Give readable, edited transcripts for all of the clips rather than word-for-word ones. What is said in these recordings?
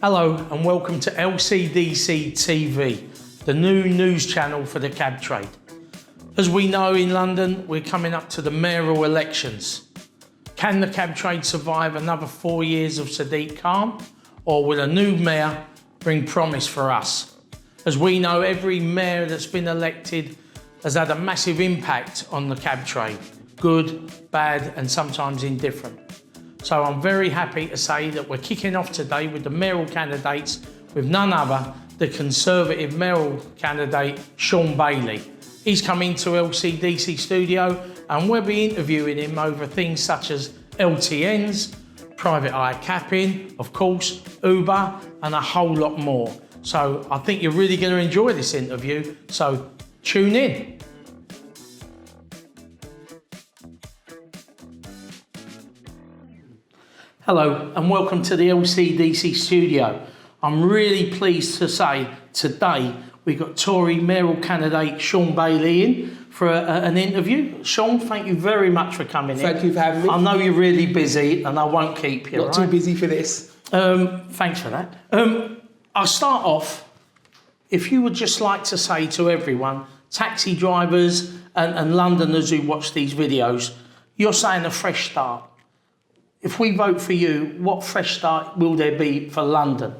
Hello and welcome to LCDC TV, the new news channel for the cab trade. As we know in London, we're coming up to the mayoral elections. Can the cab trade survive another 4 years of Sadiq Khan, or will a new mayor bring promise for us? As we know, every mayor that's been elected has had a massive impact on the cab trade, good, bad and sometimes indifferent. So I'm very happy to say that we're kicking off today with the mayoral candidates with none other the Conservative mayoral candidate, Shaun Bailey. He's come into LCDC studio and we'll be interviewing him over things such as LTNS, private hire capping, of course, Uber and a whole lot more. So I think you're really going to enjoy this interview, so tune in. Hello and welcome to the LCDC studio. I'm really pleased to say today we've got Tory mayoral candidate Shaun Bailey in for an interview. Shaun, thank you very much for coming in. Thank you for having me. I know you're really busy and I won't keep you. Not too busy for this. Thanks for that. I'll start off, if you would just like to say to everyone, taxi drivers and Londoners who watch these videos, you're saying a fresh start. If we vote for you, what fresh start will there be for London?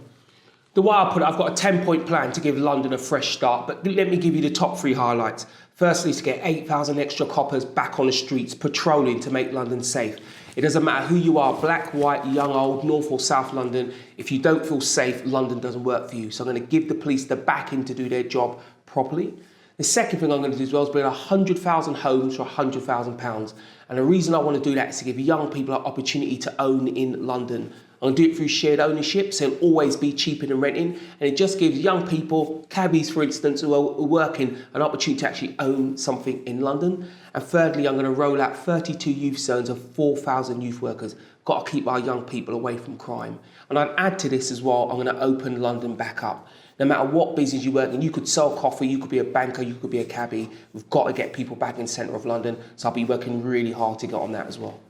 The way I put it, I've got a 10-point plan to give London a fresh start, but let me give you the top 3 highlights. Firstly, to get 8,000 extra coppers back on the streets, patrolling to make London safe. It doesn't matter who you are, black, white, young, old, North or South London. If you don't feel safe, London doesn't work for you. So I'm going to give the police the backing to do their job properly. The second thing I'm going to do as well is build 100,000 homes for £100,000. And the reason I want to do that is to give young people an opportunity to own in London. I'm going to do it through shared ownership, so it'll always be cheaper than renting. And it just gives young people, cabbies for instance, who are working, an opportunity to actually own something in London. And thirdly, I'm going to roll out 32 youth zones of 4,000 youth workers. Got to keep our young people away from crime. And I'd add to this as well, I'm going to open London back up. No matter what business you work in, you could sell coffee, you could be a banker, you could be a cabbie. We've got to get people back in the centre of London. So I'll be working really hard to get on that as well.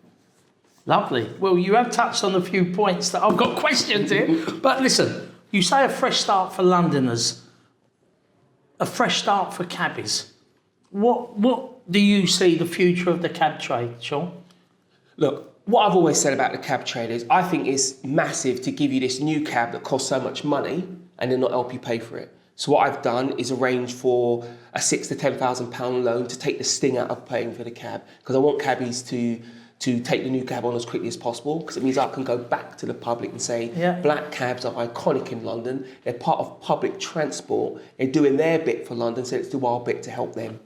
Lovely. Well, you have touched on a few points that I've got questions in. But listen, you say a fresh start for Londoners, a fresh start for cabbies. What do you see the future of the cab trade, Shaun? Look, what I've always said about the cab trade is I think it's massive to give you this new cab that costs so much money and then not help you pay for it. So what I've done is arrange for a £6,000 to £10,000 loan to take the sting out of paying for the cab, because I want cabbies to take the new cab on as quickly as possible, because it means I can go back to the public and say, black cabs are iconic in London, they're part of public transport, they're doing their bit for London, so let's do our bit to help them.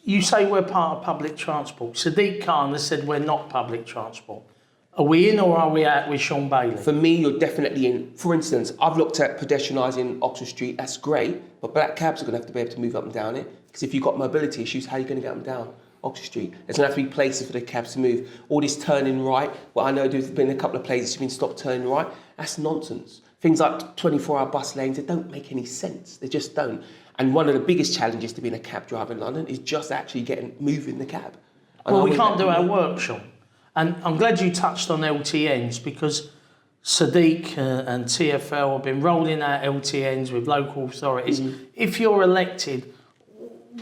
You say we're part of public transport. Sadiq Khan has said we're not public transport. Are we in or are we out with Shaun Bailey? For me, you're definitely in. For instance, I've looked at pedestrianising Oxford Street, that's great, but black cabs are going to have to be able to move up and down it, because if you've got mobility issues, how are you going to get them down Oxford Street? There's going to have to be places for the cabs to move. All this turning right, well, I know there's been a couple of places you've been stopped turning right, that's nonsense. Things like 24-hour bus lanes, they don't make any sense, they just don't. And one of the biggest challenges to being a cab driver in London is just actually moving the cab. Well, we can't do our work, Shaun. And I'm glad you touched on LTNs, because Sadiq and TfL have been rolling out LTNs with local authorities. If you're elected,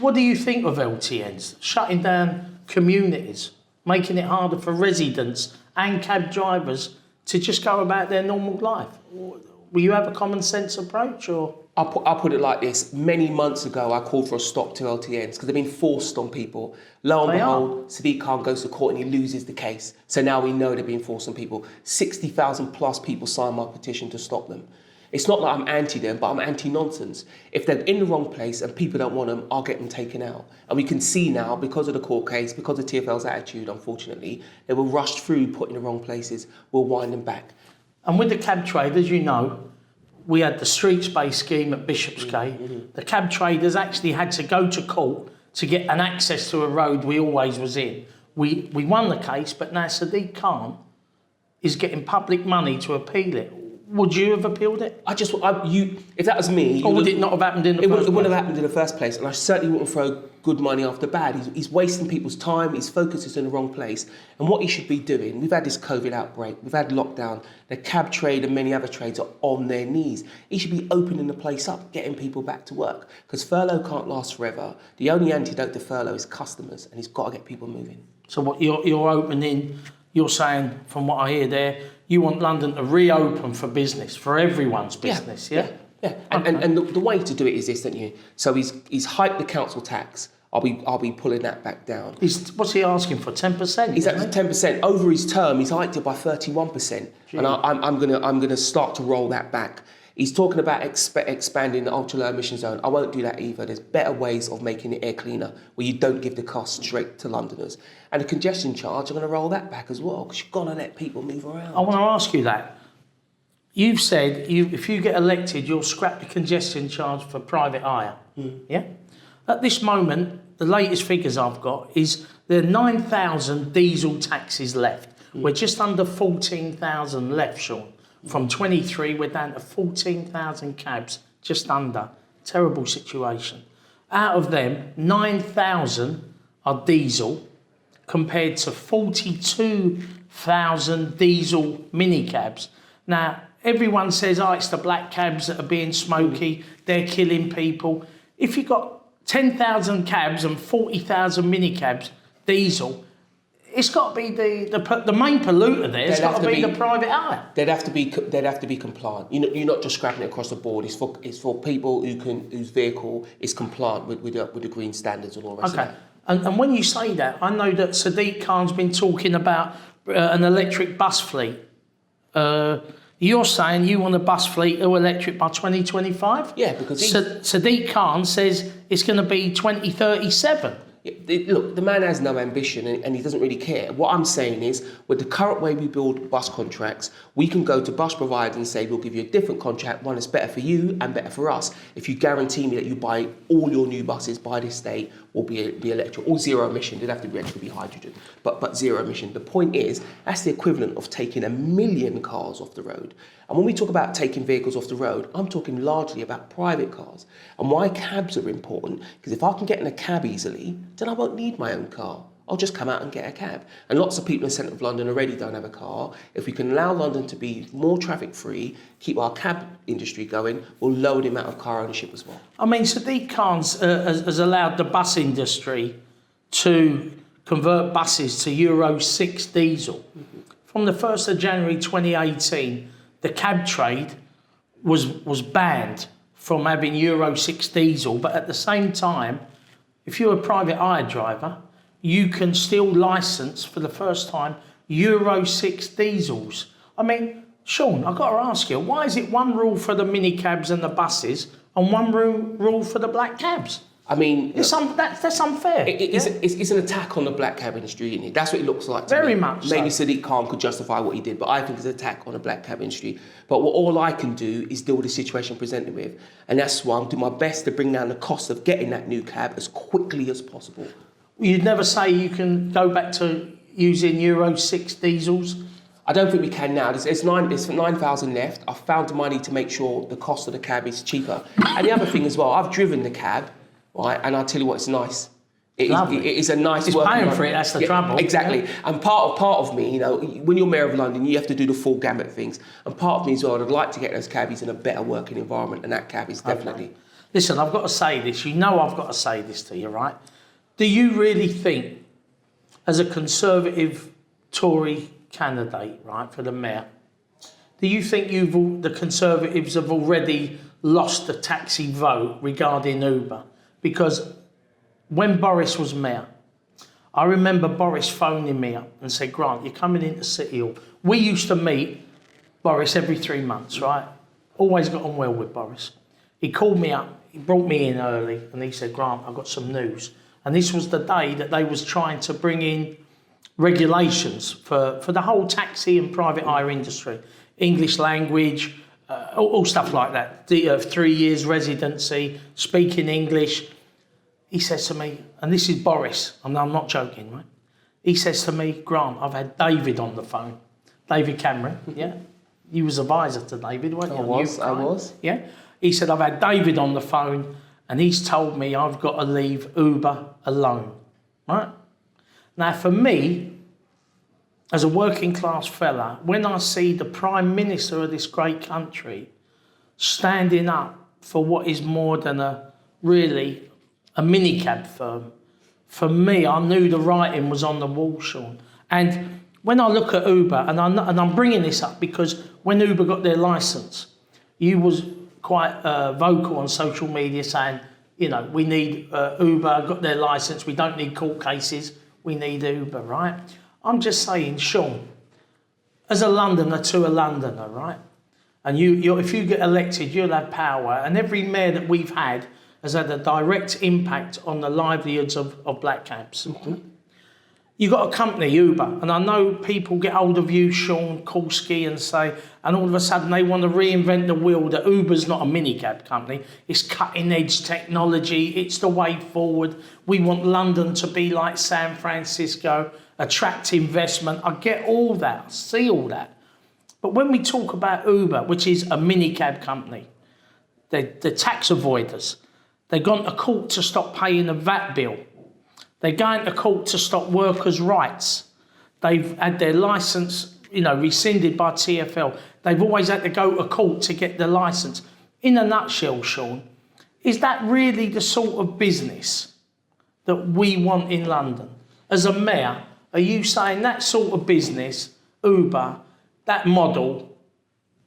what do you think of LTNs? Shutting down communities, making it harder for residents and cab drivers to just go about their normal life. Will you have a common sense approach, or? I'll put it like this. Many months ago, I called for a stop to LTNs because they've been forced on people. Lo and behold, Sadiq Khan goes to court and he loses the case. So now we know they're being forced on people. 60,000 plus people signed my petition to stop them. It's not like I'm anti them, but I'm anti-nonsense. If they're in the wrong place and people don't want them, I'll get them taken out. And we can see now, because of the court case, because of TfL's attitude, unfortunately, they were rushed through, put in the wrong places. We'll wind them back. And with the cab trade, as you know, we had the streets-based scheme at Bishopsgate. The cab traders actually had to go to court to get an access to a road we always was in. We won the case, but now Sadiq Khan is getting public money to appeal it. Would you have appealed it? If that was me... Or would it not have happened in the first place? It wouldn't have happened in the first place, and I certainly wouldn't throw good money after bad. He's wasting people's time, his focus is in the wrong place, and what he should be doing, we've had this COVID outbreak, we've had lockdown, the cab trade and many other trades are on their knees. He should be opening the place up, getting people back to work, because furlough can't last forever. The only antidote to furlough is customers, and he's got to get people moving. So what you're opening, you're saying, from what I hear there, you want London to reopen for business, for everyone's business, yeah? Yeah. And the way to do it is this, don't you? So he's hiked the council tax. I'll be pulling that back down. What's he asking for? 10%? He's at 10%. Over his term, he's hiked it by 31%. Gee. And I'm gonna start to roll that back. He's talking about expanding the ultra-low emission zone. I won't do that either. There's better ways of making it air cleaner where you don't give the cost straight to Londoners. And the congestion charge, I'm going to roll that back as well, because you've got to let people move around. I want to ask you that. You've said if you get elected, you'll scrap the congestion charge for private hire. Yeah? At this moment, the latest figures I've got is there are 9,000 diesel taxis left. We're just under 14,000 left, Shaun. From 23, we're down to 14,000 cabs, just under. Terrible situation. Out of them, 9,000 are diesel, compared to 42,000 diesel minicabs. Now, everyone says, it's the black cabs that are being smoky, they're killing people. If you've got 10,000 cabs and 40,000 minicabs, diesel, it's got to be the main polluter there. It's got to be the private hire. They'd have to be compliant. You're not just scrapping it across the board. It's for people whose vehicle is compliant with the green standards and all the rest of that. And when you say that, I know that Sadiq Khan's been talking about an electric bus fleet. You're saying you want a bus fleet all electric by 2025? Yeah, because Sadiq Khan says it's going to be 2037. Look, the man has no ambition and he doesn't really care. What I'm saying is, with the current way we build bus contracts, we can go to bus providers and say, we'll give you a different contract, one that's better for you and better for us, if you guarantee me that you buy all your new buses by this date will be electric or zero emission. They'd have to actually be hydrogen, but zero emission. The point is, that's the equivalent of taking 1 million cars off the road. And when we talk about taking vehicles off the road, I'm talking largely about private cars. And why cabs are important, because if I can get in a cab easily, then I won't need my own car. I'll just come out and get a cab. And lots of people in the centre of London already don't have a car. If we can allow London to be more traffic free, keep our cab industry going, we'll lower the amount of car ownership as well. I mean, Sadiq Khan has allowed the bus industry to convert buses to Euro 6 diesel. From the 1st of January 2018, the cab trade was banned from having Euro 6 diesel, but at the same time, if you're a private hire driver, you can still license for the first time Euro 6 diesels. I mean, Shaun, I've got to ask you, why is it one rule for the minicabs and the buses and one rule for the black cabs? I mean, that's unfair. It's an attack on the black cab industry, isn't it? That's what it looks like to me. Very much Maybe so. Sadiq Khan could justify what he did, but I think it's an attack on the black cab industry. But all I can do is deal with the situation presented with. And that's why I'm doing my best to bring down the cost of getting that new cab as quickly as possible. You'd never say you can go back to using Euro 6 diesels? I don't think we can now. There's 9,000 left. I've found the money to make sure the cost of the cab is cheaper. And the other thing as well, I've driven the cab, right? And I'll tell you what, it's nice. It is a nice work. It's paying for it, that's the trouble. Exactly. Yeah. And part of me, when you're Mayor of London, you have to do the full gamut of things. And part of me as well, I'd like to get those cabbies in a better working environment, and that cab is definitely... Okay. Listen, I've got to say this. I've got to say this to you, right? Do you really think, as a Conservative Tory candidate, right, for the mayor, do you think the Conservatives have already lost the taxi vote regarding Uber? Because when Boris was mayor, I remember Boris phoning me up and said, Grant, you're coming into City Hall. We used to meet Boris every 3 months, right? Always got on well with Boris. He called me up, he brought me in early, and he said, Grant, I've got some news. And this was the day that they was trying to bring in regulations for the whole taxi and private hire industry. English language, all stuff like that. 3 years residency, speaking English. He says to me, and this is Boris, and I'm not joking, right? He says to me, Grant, I've had David on the phone. David Cameron, yeah? You was advisor to David, weren't you? I was. Yeah. He said, I've had David on the phone and he's told me I've got to leave Uber alone, right? Now, for me, as a working class fella, when I see the Prime Minister of this great country standing up for what is more than a minicab firm, for me, I knew the writing was on the wall, Shaun. And when I look at Uber, and I'm bringing this up because when Uber got their licence, you was quite vocal on social media saying, you know, we need Uber, got their licence, we don't need court cases, we need Uber, right? I'm just saying, Shaun, as a Londoner to a Londoner, right? And if you get elected, you'll have power. And every mayor that we've had has had a direct impact on the livelihoods of black cabs. Mm-hmm. You've got a company, Uber, and I know people get hold of you, Shaun Kulski, and say, and all of a sudden they want to reinvent the wheel, that Uber's not a minicab company, it's cutting edge technology, it's the way forward, we want London to be like San Francisco, attract investment. I get all that, I see all that. But when we talk about Uber, which is a minicab company, they're tax avoiders, they've gone to court to stop paying a VAT bill. They're going to court to stop workers' rights. They've had their licence, rescinded by TfL. They've always had to go to court to get the licence. In a nutshell, Shaun, is that really the sort of business that we want in London? As a mayor, are you saying that sort of business, Uber, that model,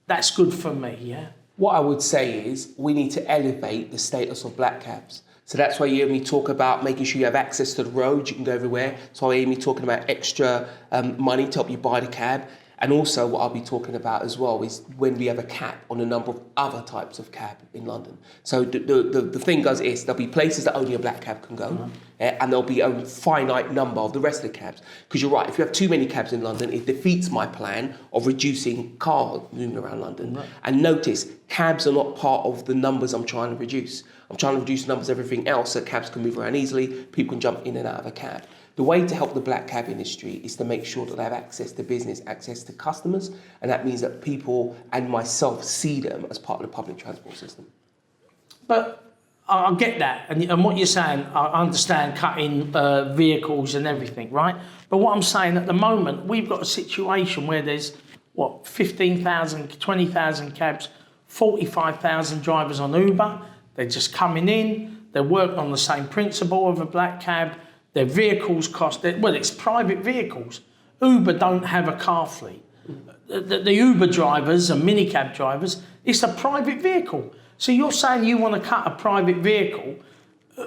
that's good for me, yeah? What I would say is we need to elevate the status of black cabs. So that's why you hear me talk about making sure you have access to the road, you can go everywhere. So I hear me talking about extra money to help you buy the cab. And also what I'll be talking about as well is when we have a cap on a number of other types of cab in London. So the thing goes is there'll be places that only a black cab can go, and there'll be a finite number of the rest of the cabs. Because you're right, if you have too many cabs in London, it defeats my plan of reducing cars moving around London. Right. And notice, cabs are not part of the numbers I'm trying to reduce. I'm trying to reduce the numbers of everything else so cabs can move around easily, people can jump in and out of a cab. The way to help the black cab industry is to make sure that they have access to business, access to customers, and that means that people and myself see them as part of the public transport system. But I get that, and what you're saying, I understand cutting vehicles and everything, right? But what I'm saying at the moment, we've got a situation where there's, 15,000, 20,000 cabs, 45,000 drivers on Uber. They're just coming in, they're working on the same principle of a black cab. Their vehicles cost, it's private vehicles. Uber don't have a car fleet. The Uber drivers and minicab drivers, it's a private vehicle. So you're saying you want to cut a private vehicle.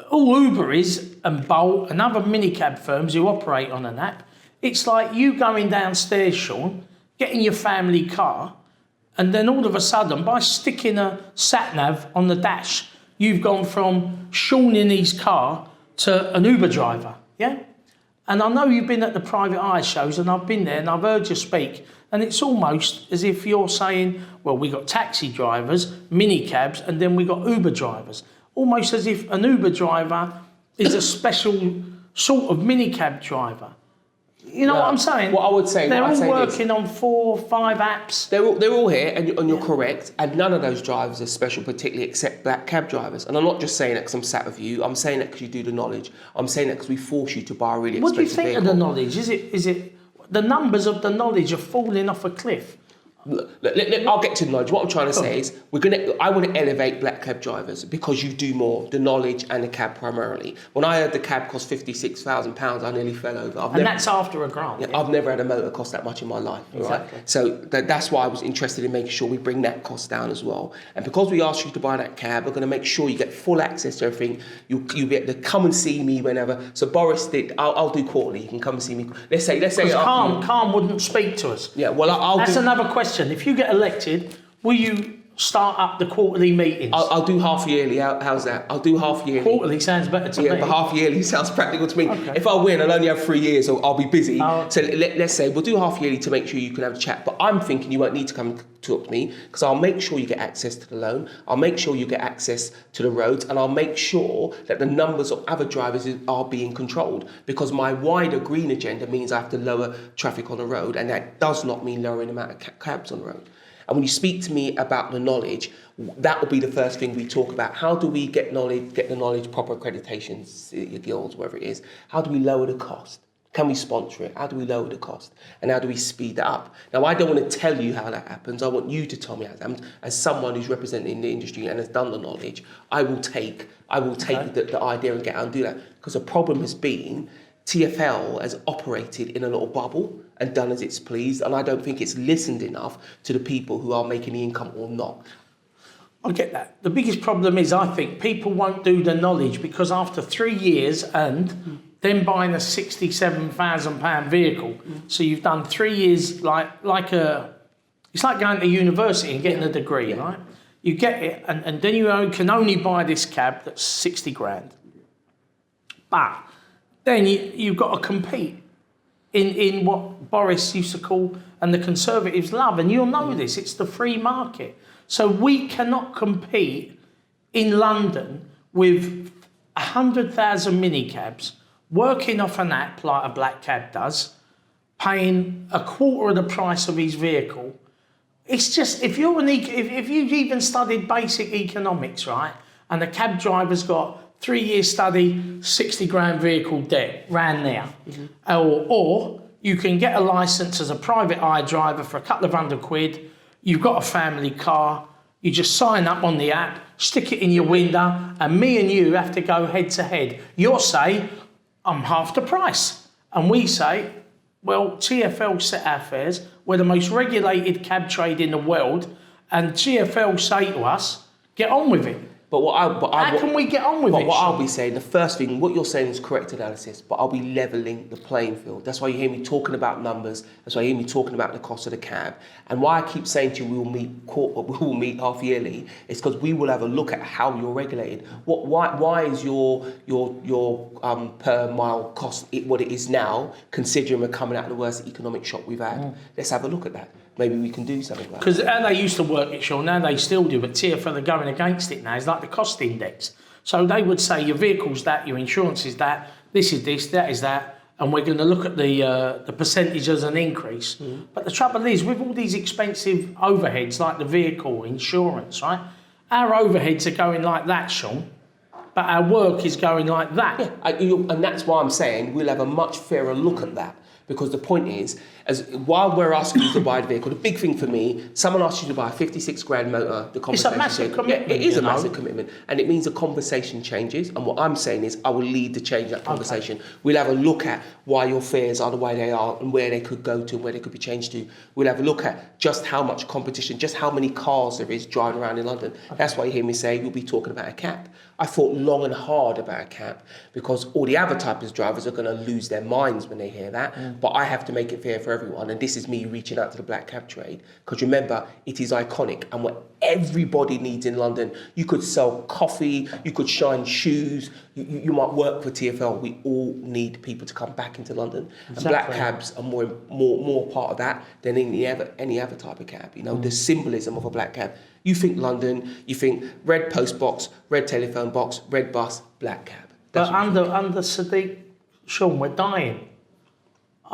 All Uber is, and Bolt and other minicab firms who operate on an app, it's like you going downstairs, Shaun, getting your family car, and then all of a sudden, by sticking a sat-nav on the dash, you've gone from Shaun in his car to an Uber driver, yeah? And I know you've been at the private eye shows, and I've been there and I've heard you speak, and it's almost as if you're saying, well, we got taxi drivers, minicabs, and then we got Uber drivers. Almost as if an Uber driver is a special sort of minicab driver. You know what I'm saying? What I would say, they're all working on 4 or 5 apps. They're all here, and you're correct. And none of those drivers are special, particularly except black cab drivers. And I'm not just saying that because I'm sat with you. I'm saying that because you do the knowledge. I'm saying that because we force you to buy a really expensive vehicle. What do you think of the knowledge? Is it the numbers of the knowledge are falling off a cliff? I'll get to the knowledge. What I'm trying to say is, I want to elevate black cab drivers because you do more, the knowledge and the cab primarily. When I heard the cab cost £56,000, I nearly fell over. That's after a grant. Yeah, I've never had a motor cost that much in my life. Exactly. Right? So that's why I was interested in making sure we bring that cost down as well. And because we asked you to buy that cab, we're going to make sure you get full access to everything. You get to come and see me whenever. So Boris did. I'll do quarterly. You can come and see me. Let's say. Because Khan wouldn't speak to us. Yeah. Well, that's another question. If you get elected, will you start up the quarterly meetings? I'll do half yearly. How's that? I'll do half yearly. Quarterly sounds better to me. Yeah, but half yearly sounds practical to me. Okay. If I win, I'll only have 3 years, so I'll be busy. So let's say we'll do half yearly to make sure you can have a chat. But I'm thinking you won't need to come talk to me because I'll make sure you get access to the loan. I'll make sure you get access to the roads, and I'll make sure that the numbers of other drivers are being controlled, because my wider green agenda means I have to lower traffic on the road, and that does not mean lowering the amount of cabs on the road. And when you speak to me about the knowledge, that will be the first thing we talk about. How do we get the knowledge, proper accreditations, your guilds, whatever it is? How do we lower the cost? Can we sponsor it? How do we lower the cost? And how do we speed that up? Now, I don't want to tell you how that happens. I want you to tell me how that happens. As someone who's representing the industry and has done the knowledge, I will take the idea and get out and do that. Because the problem has been TfL has operated in a little bubble and done as it's pleased. And I don't think it's listened enough to the people who are making the income or not. I get that. The biggest problem is, I think, people won't do the knowledge because after 3 years and then buying a £67,000 vehicle, so you've done 3 years it's like going to university and getting a degree, right? You get it, and then you can only buy this cab that's 60 grand. But then you've got to compete in what Boris used to call, and the Conservatives love, and you'll know this, it's the free market. So we cannot compete in London with 100,000 minicabs, working off an app like a black cab does, paying a quarter of the price of his vehicle. It's just, if you've even studied basic economics, right, and the cab driver's got 3 years study, 60 grand vehicle debt, ran there. Or you can get a licence as a private hire driver for a couple of £100, you've got a family car, you just sign up on the app, stick it in your window, and me and you have to go head to head. You'll say, I'm half the price. And we say, well, TfL set our fares, we're the most regulated cab trade in the world, and TfL say to us, get on with it. How can we get on with it? What I'll be saying, the first thing, what you're saying is correct analysis, but I'll be levelling the playing field. That's why you hear me talking about numbers. That's why you hear me talking about the cost of the cab. And why I keep saying to you we will meet half yearly is because we will have a look at how you're regulated. Why is your per mile cost what it is now, considering we're coming out of the worst economic shock we've had? Let's have a look at that. Maybe we can do something like that. Because how they used to work it, Shaun, now they still do, but TfL are going against it now. It's like the cost index. So they would say your vehicle's that, your insurance is that, this is this, that is that, and we're going to look at the percentage as an increase. But the trouble is, with all these expensive overheads like the vehicle, insurance, right? Our overheads are going like that, Shaun, but our work is going like that. Yeah, and that's why I'm saying we'll have a much fairer look at that. Because the point is, while we're asking you to buy the vehicle, the big thing for me, someone asks you to buy a 56 grand motor, the conversation... It's a massive commitment. Yeah, it is a massive commitment. And it means the conversation changes. And what I'm saying is I will lead the change that conversation. Okay. We'll have a look at why your fares are the way they are and where they could go to and where they could be changed to. We'll have a look at just how much competition, just how many cars there is driving around in London. Okay. That's why you hear me say we'll be talking about a cap. I thought long and hard about a cap because all the advertisers drivers are going to lose their minds when they hear that. But I have to make it fair for everyone. And this is me reaching out to the black cab trade. Because remember, it is iconic and what everybody needs in London. You could sell coffee, you could shine shoes, you might work for TfL. We all need people to come back into London. Exactly. And black cabs are more part of that than any other type of cab. You know, the symbolism of a black cab. You think London, you think red post box, red telephone box, red bus, black cab. But under Sadiq, Shaun, we're dying.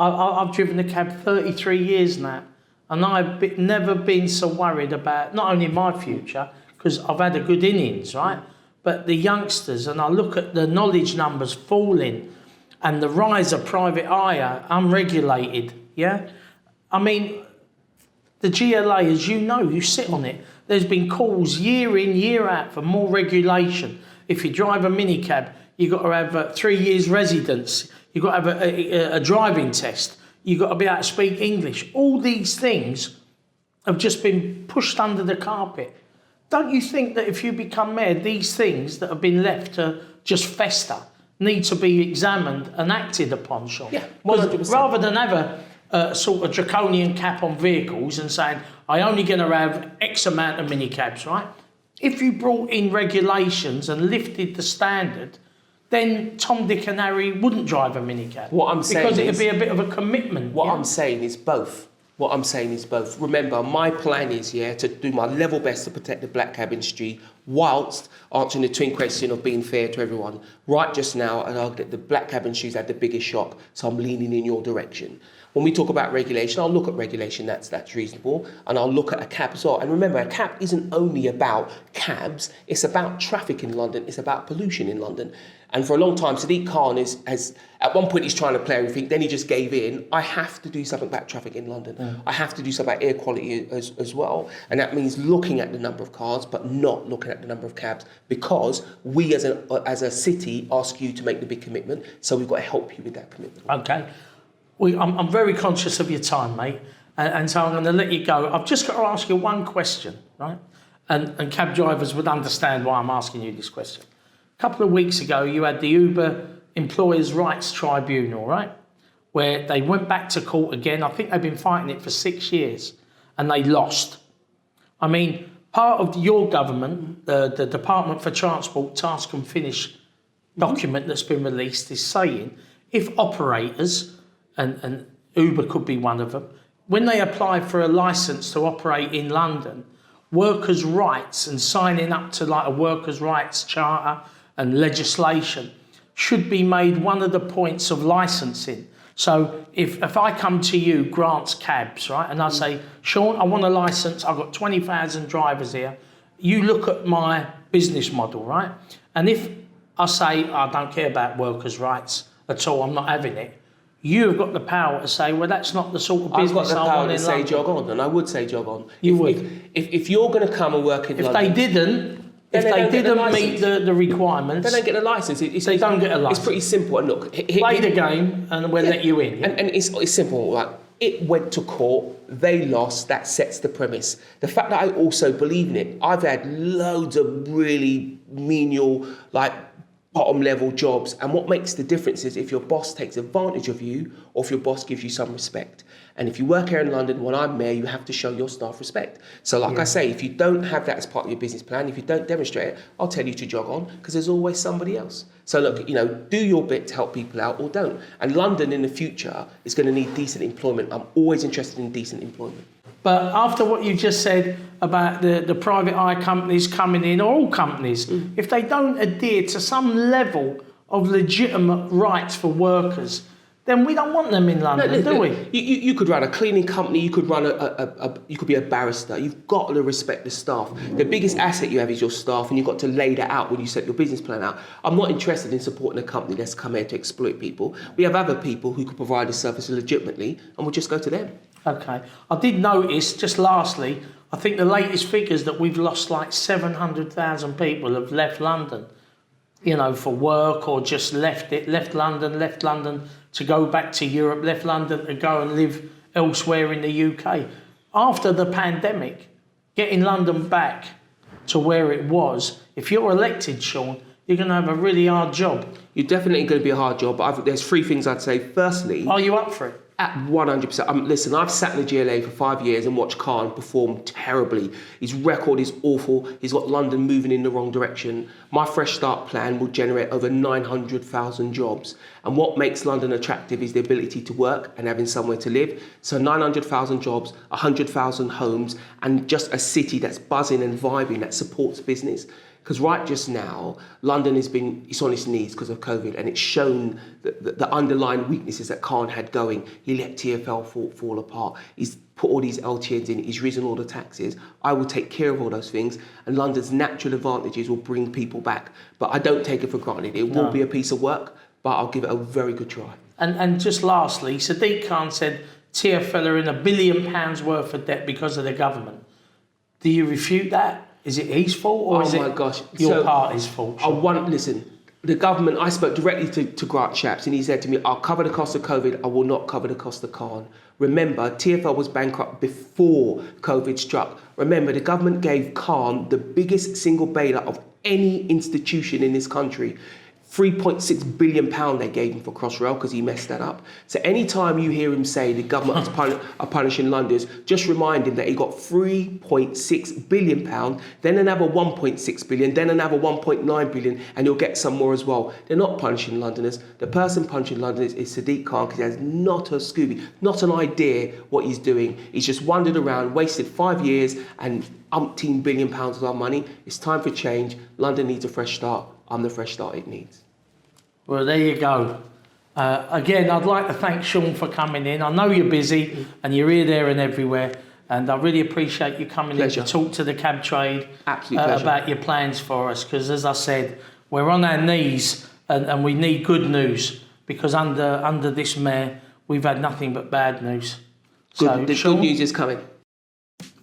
I've driven a cab 33 years now, and I've never been so worried about not only my future, because I've had a good innings, right? But the youngsters, and I look at the knowledge numbers falling and the rise of private hire, unregulated, yeah? I mean, the GLA, as you know, you sit on it. There's been calls year in, year out for more regulation. If you drive a minicab, you've got to have 3 years residence. You've got to have a driving test. You've got to be able to speak English. All these things have just been pushed under the carpet. Don't you think that if you become mayor, these things that have been left to just fester need to be examined and acted upon, Shaun? Yeah, 100%. Rather than have a sort of draconian cap on vehicles and saying, I'm only going to have X amount of minicabs, right? If you brought in regulations and lifted the standard, then Tom, Dick and Harry wouldn't drive a minicab. What I'm saying because it'd be a bit of a commitment. What I'm saying is both. Remember, my plan is, to do my level best to protect the black cab industry whilst answering the twin question of being fair to everyone. Right just now, and I'll get the black cab industry's had the biggest shock, so I'm leaning in your direction. when we talk about regulation, I'll look at regulation that's reasonable, and I'll look at a cap as well. And remember, a cap isn't only about cabs, it's about traffic in London, it's about pollution in London. And for a long time, Sadiq Khan has at one point he's trying to play everything, then he just gave in. I have to do something about traffic in London. I have to do something about air quality as well. And that means looking at the number of cars, but not looking at the number of cabs, because we as a city ask you to make the big commitment. So we've got to help you with that commitment. Okay. I'm very conscious of your time, mate. And so I'm going to let you go. I've just got to ask you one question, right? And cab drivers would understand why I'm asking you this question. A couple of weeks ago, you had the Uber Employers' Rights Tribunal, right? Where they went back to court again. I think they've been fighting it for 6 years and they lost. I mean, part of your government, the Department for Transport Task and Finish document that's been released is saying if operators, and Uber could be one of them, when they apply for a licence to operate in London, workers' rights and signing up to like a workers' rights charter and legislation should be made one of the points of licensing. So if I come to you, Grant's Cabs, right, and I say, Shaun, I want a licence, I've got 20,000 drivers here, you look at my business model, right? And if I say, I don't care about workers' rights at all, I'm not having it, you've got the power to say, well, that's not the sort of business I want in London. I've got the power to say jog on, and I would say jog on. You would. If you're going to come and work in London... If they didn't meet the requirements... They don't get a licence. They don't get a licence. It's pretty simple. And look... Play the game and we'll let you in. Yeah? And it's simple. Like, it went to court, they lost, that sets the premise. The fact that I also believe in it, I've had loads of really menial, like, bottom level jobs, and what makes the difference is if your boss takes advantage of you or if your boss gives you some respect. And if you work here in London, when I'm mayor, you have to show your staff respect. So like I say, if you don't have that as part of your business plan, if you don't demonstrate it, I'll tell you to jog on, because there's always somebody else. So look, do your bit to help people out or don't. And London in the future is going to need decent employment. I'm always interested in decent employment. But after what you just said about the private eye companies coming in, or all companies, if they don't adhere to some level of legitimate rights for workers, then we don't want them in London, do we? You could run a cleaning company, you could run you could be a barrister. You've got to respect the staff. The biggest asset you have is your staff, and you've got to lay that out when you set your business plan out. I'm not interested in supporting a company that's come here to exploit people. We have other people who could provide a service legitimately, and we'll just go to them. Okay. I did notice, just lastly, I think the latest figures that we've lost like 700,000 people have left London, for work, or just left London to go back to Europe, left London to go and live elsewhere in the UK. After the pandemic, getting London back to where it was, if you're elected, Shaun, you're going to have a really hard job. You're definitely going to be a hard job, but there's three things I'd say. Firstly... Are you up for it? At 100%. Listen, I've sat in the GLA for 5 years and watched Khan perform terribly. His record is awful. He's got London moving in the wrong direction. My Fresh Start plan will generate over 900,000 jobs. And what makes London attractive is the ability to work and having somewhere to live. So 900,000 jobs, 100,000 homes, and just a city that's buzzing and vibing, that supports business. Because right just now, London it's on its knees because of COVID, and it's shown the underlying weaknesses that Khan had going. He let TfL fall apart. He's put all these LTNs in. He's risen all the taxes. I will take care of all those things, and London's natural advantages will bring people back. But I don't take it for granted. It will be a piece of work, but I'll give it a very good try. And just lastly, Sadiq Khan said TfL are in £1 billion worth of debt because of the government. Do you refute that? Is it his fault, or is it your party's fault? Listen, the government, I spoke directly to Grant Shapps, and he said to me, I'll cover the cost of COVID, I will not cover the cost of Khan. Remember, TfL was bankrupt before COVID struck. Remember, the government gave Khan the biggest single bailout of any institution in this country. £3.6 billion they gave him for Crossrail because he messed that up. So any time you hear him say the government are punishing Londoners, just remind him that he got £3.6 billion, then another £1.6 billion, then another £1.9 billion, and he'll get some more as well. They're not punishing Londoners. The person punishing Londoners is Sadiq Khan, because he has not a Scooby, not an idea what he's doing. He's just wandered around, wasted 5 years and umpteen £1 billion of our money. It's time for change. London needs a fresh start. I'm the fresh start it needs. Well, there you go. Again, I'd like to thank Shaun for coming in. I know you're busy and you're here, there and everywhere. And I really appreciate you coming in to talk to the cab trade about your plans for us. Because as I said, we're on our knees and we need good news. Because under this mayor, we've had nothing but bad news. The good news is coming.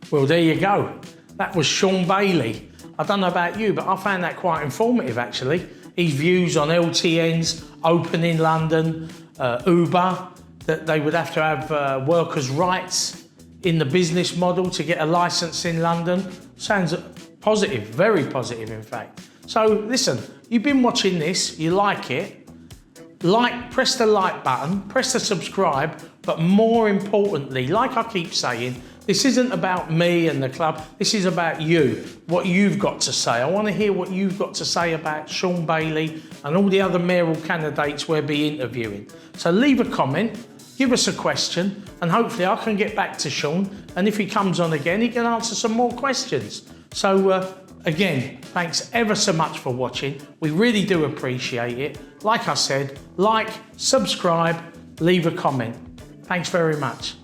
Well, there you go. That was Shaun Bailey. I don't know about you, but I found that quite informative, actually. His views on LTNs, open in London, Uber, that they would have to have workers' rights in the business model to get a licence in London. Sounds positive, very positive, in fact. So, listen, you've been watching this, you like it, press the like button, press the subscribe, but more importantly, like I keep saying, this isn't about me and the club, this is about you, what you've got to say. I want to hear what you've got to say about Shaun Bailey and all the other mayoral candidates we'll be interviewing. So leave a comment, give us a question, and hopefully I can get back to Shaun, and if he comes on again, he can answer some more questions. So again, thanks ever so much for watching. We really do appreciate it. Like I said, like, subscribe, leave a comment. Thanks very much.